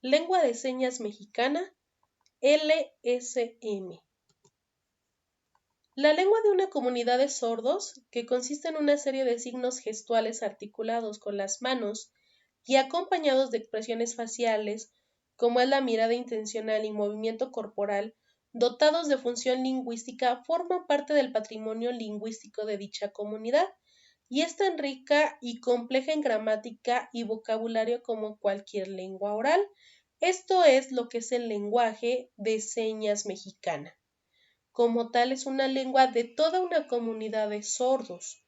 Lengua de Señas Mexicana, LSM. La lengua de una comunidad de sordos, que consiste en una serie de signos gestuales articulados con las manos y acompañados de expresiones faciales, como es la mirada intencional y movimiento corporal, dotados de función lingüística, forma parte del patrimonio lingüístico de dicha comunidad y es tan rica y compleja en gramática y vocabulario como cualquier lengua oral. Esto es lo que es el lenguaje de señas mexicana. Como tal, es una lengua de toda una comunidad de sordos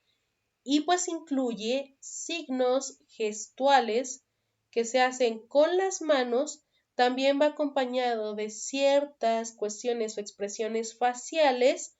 y pues incluye signos gestuales que se hacen con las manos. También va acompañado de ciertas cuestiones o expresiones faciales,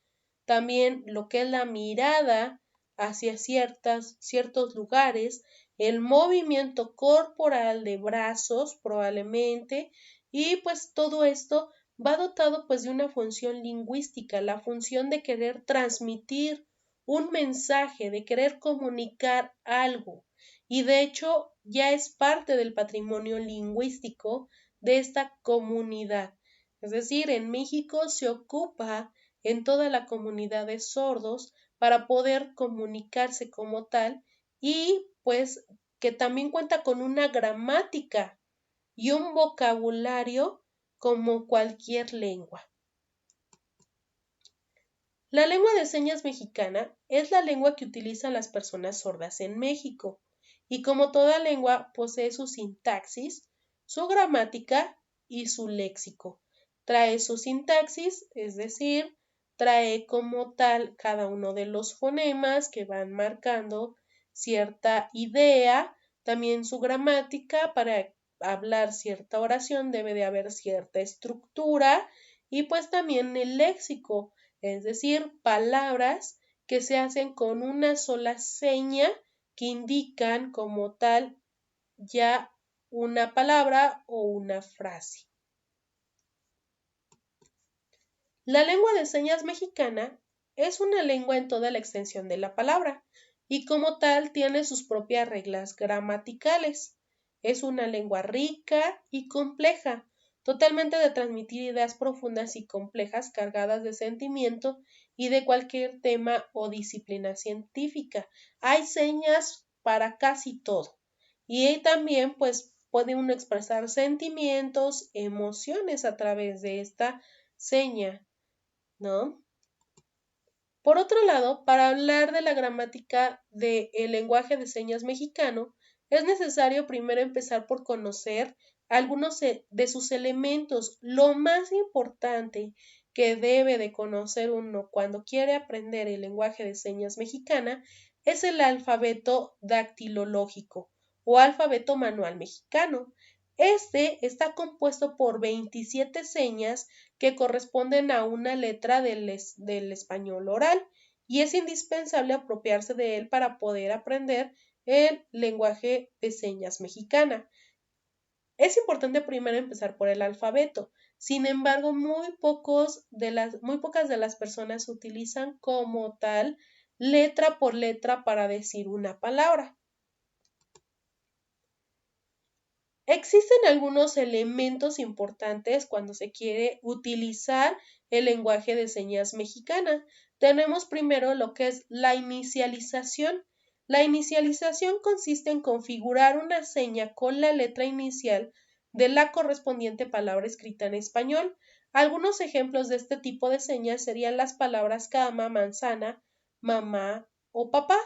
también lo que es la mirada hacia ciertos lugares, el movimiento corporal de brazos probablemente, y pues todo esto va dotado pues de una función lingüística, la función de querer transmitir un mensaje, de querer comunicar algo. Y de hecho ya es parte del patrimonio lingüístico de esta comunidad. Es decir, en México se ocupa en toda la comunidad de sordos para poder comunicarse como tal y pues que también cuenta con una gramática y un vocabulario como cualquier lengua. La lengua de señas mexicana es la lengua que utilizan las personas sordas en México y como toda lengua posee su sintaxis, su gramática y su léxico. Trae su sintaxis, es decir, trae como tal cada uno de los fonemas que van marcando cierta idea, también su gramática. Para hablar cierta oración debe de haber cierta estructura y pues también el léxico, es decir, palabras que se hacen con una sola seña que indican como tal ya una palabra o una frase. La lengua de señas mexicana es una lengua en toda la extensión de la palabra y como tal tiene sus propias reglas gramaticales. Es una lengua rica y compleja, totalmente de transmitir ideas profundas y complejas cargadas de sentimiento y de cualquier tema o disciplina científica. Hay señas para casi todo y también pues puede uno expresar sentimientos, emociones a través de esta seña, ¿no? Por otro lado, para hablar de la gramática del lenguaje de señas mexicano, es necesario primero empezar por conocer algunos de sus elementos. Lo más importante que debe de conocer uno cuando quiere aprender el lenguaje de señas mexicana es el alfabeto dactilológico o alfabeto manual mexicano. Este está compuesto por 27 señas que corresponden a una letra del español oral y es indispensable apropiarse de él para poder aprender el lenguaje de señas mexicana. Es importante primero empezar por el alfabeto. Sin embargo, muy pocas de las personas utilizan como tal letra por letra para decir una palabra. Existen algunos elementos importantes cuando se quiere utilizar el lenguaje de señas mexicana. Tenemos primero lo que es la inicialización. La inicialización consiste en configurar una seña con la letra inicial de la correspondiente palabra escrita en español. Algunos ejemplos de este tipo de señas serían las palabras cama, manzana, mamá o papá.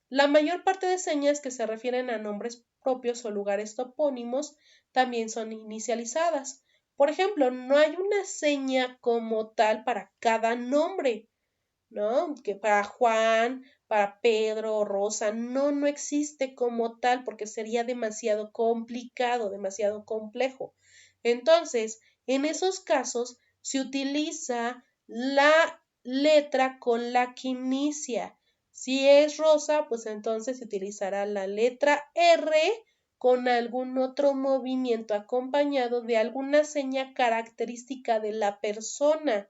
La mayor parte de señas que se refieren a nombres propios o lugares topónimos también son inicializadas. Por ejemplo, no hay una seña como tal para cada nombre, ¿no? Que para Juan, para Pedro, Rosa, no existe como tal porque sería demasiado complicado, demasiado complejo. Entonces, en esos casos se utiliza la letra con la que inicia. Si es Rosa, pues entonces se utilizará la letra R con algún otro movimiento acompañado de alguna seña característica de la persona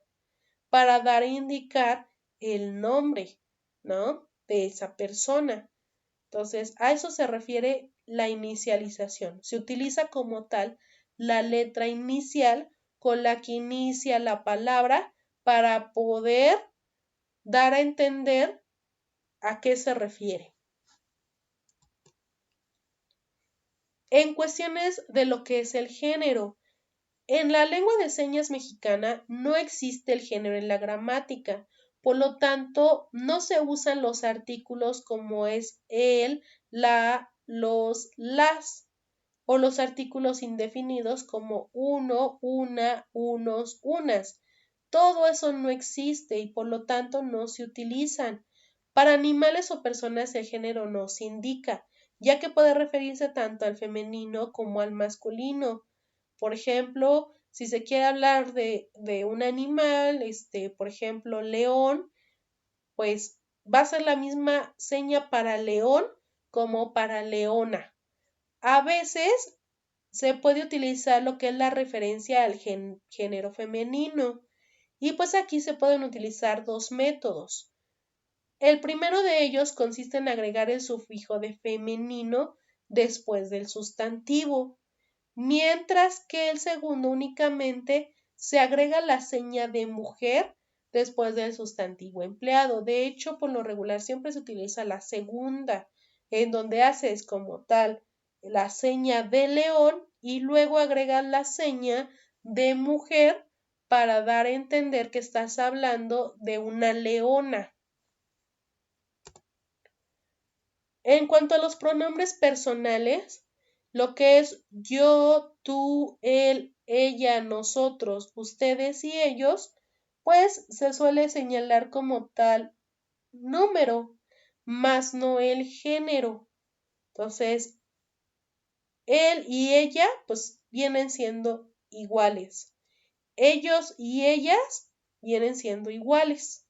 para dar a indicar el nombre, ¿no? De esa persona. Entonces, a eso se refiere la inicialización. Se utiliza como tal la letra inicial con la que inicia la palabra para poder dar a entender a qué se refiere. En cuestiones de lo que es el género, en la lengua de señas mexicana no existe el género en la gramática, por lo tanto no se usan los artículos como es el, la, los, las, o los artículos indefinidos como uno, una, unos, unas. Todo eso no existe y por lo tanto no se utilizan. Para animales o personas el género no se indica, ya que puede referirse tanto al femenino como al masculino. Por ejemplo, si se quiere hablar de un animal, por ejemplo, león, pues va a ser la misma seña para león como para leona. A veces se puede utilizar lo que es la referencia al género femenino. Y pues aquí se pueden utilizar dos métodos. El primero de ellos consiste en agregar el sufijo de femenino después del sustantivo, mientras que el segundo únicamente se agrega la seña de mujer después del sustantivo empleado. De hecho, por lo regular siempre se utiliza la segunda, en donde haces como tal la seña de león y luego agregas la seña de mujer para dar a entender que estás hablando de una leona. En cuanto a los pronombres personales, lo que es yo, tú, él, ella, nosotros, ustedes y ellos, pues se suele señalar como tal número, más no el género. Entonces, él y ella, pues vienen siendo iguales. Ellos y ellas vienen siendo iguales.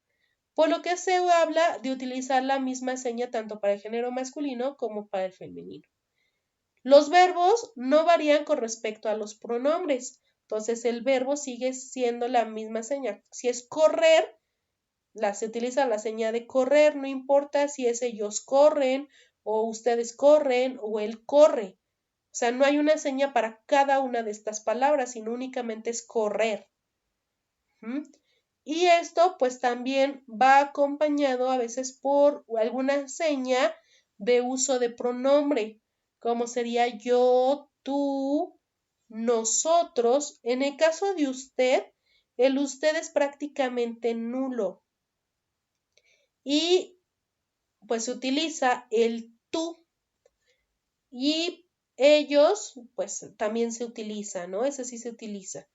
Por lo que se habla de utilizar la misma seña tanto para el género masculino como para el femenino. Los verbos no varían con respecto a los pronombres. Entonces el verbo sigue siendo la misma seña. Si es correr, se utiliza la seña de correr, no importa si es ellos corren o ustedes corren o él corre. O sea, no hay una seña para cada una de estas palabras, sino únicamente es correr. Y esto pues también va acompañado a veces por alguna seña de uso de pronombre, como sería yo, tú, nosotros. En el caso de usted, el usted es prácticamente nulo. Y pues se utiliza el tú. Y ellos, pues también se utiliza, ¿no? Ese sí se utiliza.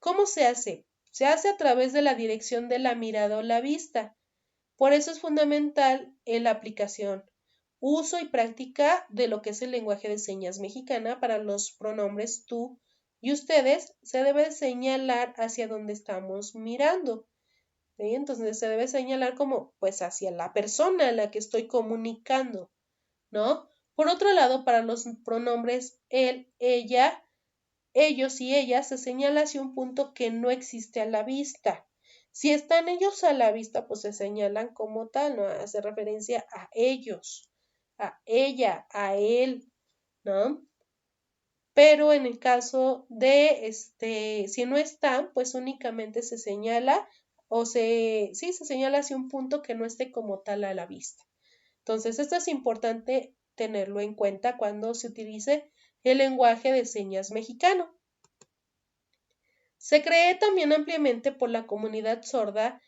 ¿Cómo se hace? Se hace a través de la dirección de la mirada o la vista. Por eso es fundamental en la aplicación, uso y práctica de lo que es el lenguaje de señas mexicana para los pronombres tú y ustedes. Se debe señalar hacia donde estamos mirando. ¿Sí? Entonces se debe señalar como pues hacia la persona a la que estoy comunicando, ¿no? Por otro lado, para los pronombres él, ella, ellos y ellas se señala hacia un punto que no existe a la vista. Si están ellos a la vista, pues se señalan como tal, ¿no? Hace referencia a ellos, a ella, a él, ¿no? Pero en el caso de, si no están, pues únicamente se señala se señala hacia un punto que no esté como tal a la vista. Entonces, esto es importante tenerlo en cuenta cuando se utilice el lenguaje de señas mexicano. Se cree también ampliamente por la comunidad sorda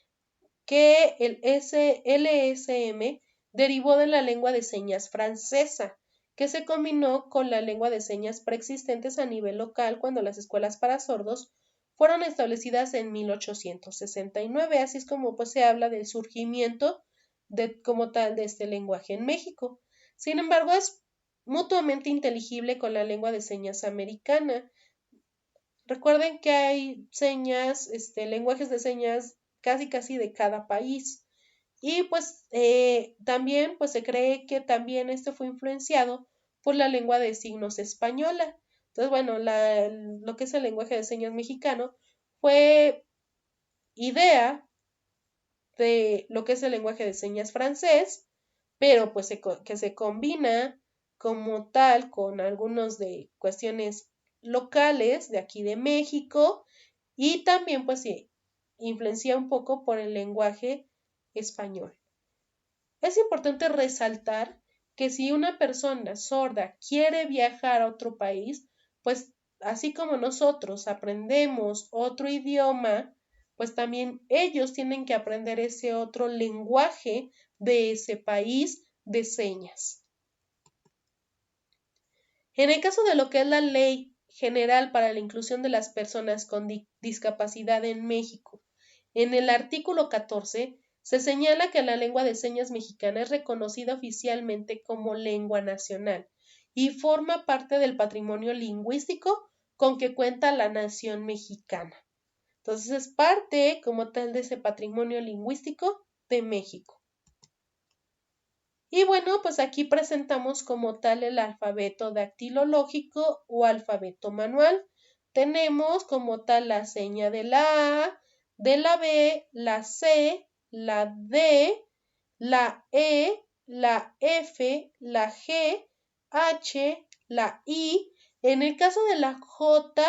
que el LSM derivó de la lengua de señas francesa, que se combinó con la lengua de señas preexistentes a nivel local cuando las escuelas para sordos fueron establecidas en 1869. Así es como pues, se habla del surgimiento como tal de este lenguaje en México. Sin embargo, es mutuamente inteligible con la lengua de señas americana. Recuerden que hay señas, lenguajes de señas casi de cada país. Y pues también pues se cree que también este fue influenciado por la lengua de signos española. Entonces, bueno, lo que es el lenguaje de señas mexicano fue idea de lo que es el lenguaje de señas francés, pero pues que se combina como tal con algunos de cuestiones locales de aquí de México y también pues se influencia un poco por el lenguaje español. Es importante resaltar que si una persona sorda quiere viajar a otro país, pues así como nosotros aprendemos otro idioma, pues también ellos tienen que aprender ese otro lenguaje de ese país de señas. En el caso de lo que es la Ley General para la Inclusión de las Personas con Discapacidad en México, en el artículo 14 se señala que la lengua de señas mexicana es reconocida oficialmente como lengua nacional y forma parte del patrimonio lingüístico con que cuenta la nación mexicana. Entonces es parte como tal de ese patrimonio lingüístico de México. Y bueno, pues aquí presentamos como tal el alfabeto dactilológico o alfabeto manual. Tenemos como tal la seña de la A, de la B, la C, la D, la E, la F, la G, H, la I. En el caso de la J,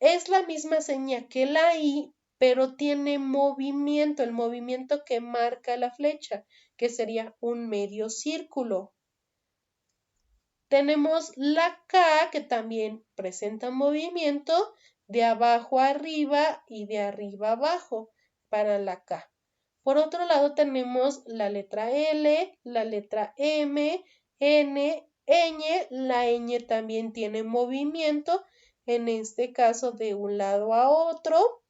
es la misma seña que la I, pero tiene movimiento, el movimiento que marca la flecha, que sería un medio círculo. Tenemos la K, que también presenta movimiento de abajo a arriba y de arriba a abajo para la K. Por otro lado tenemos la letra L, la letra M, N, ñ, la ñ también tiene movimiento, en este caso de un lado a otro.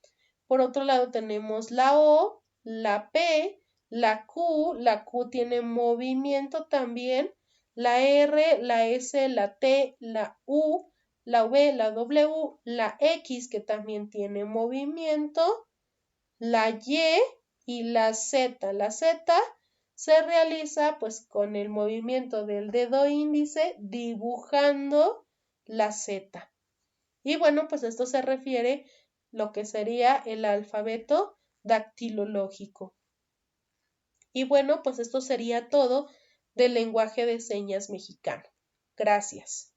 Por otro lado tenemos la O, la P, la Q tiene movimiento también, la R, la S, la T, la U, la V, la W, la X que también tiene movimiento, la y la Z. La Z se realiza pues con el movimiento del dedo índice dibujando la Z. Y bueno, pues esto se refiere lo que sería el alfabeto dactilológico. Y bueno, pues esto sería todo del lenguaje de señas mexicano. Gracias.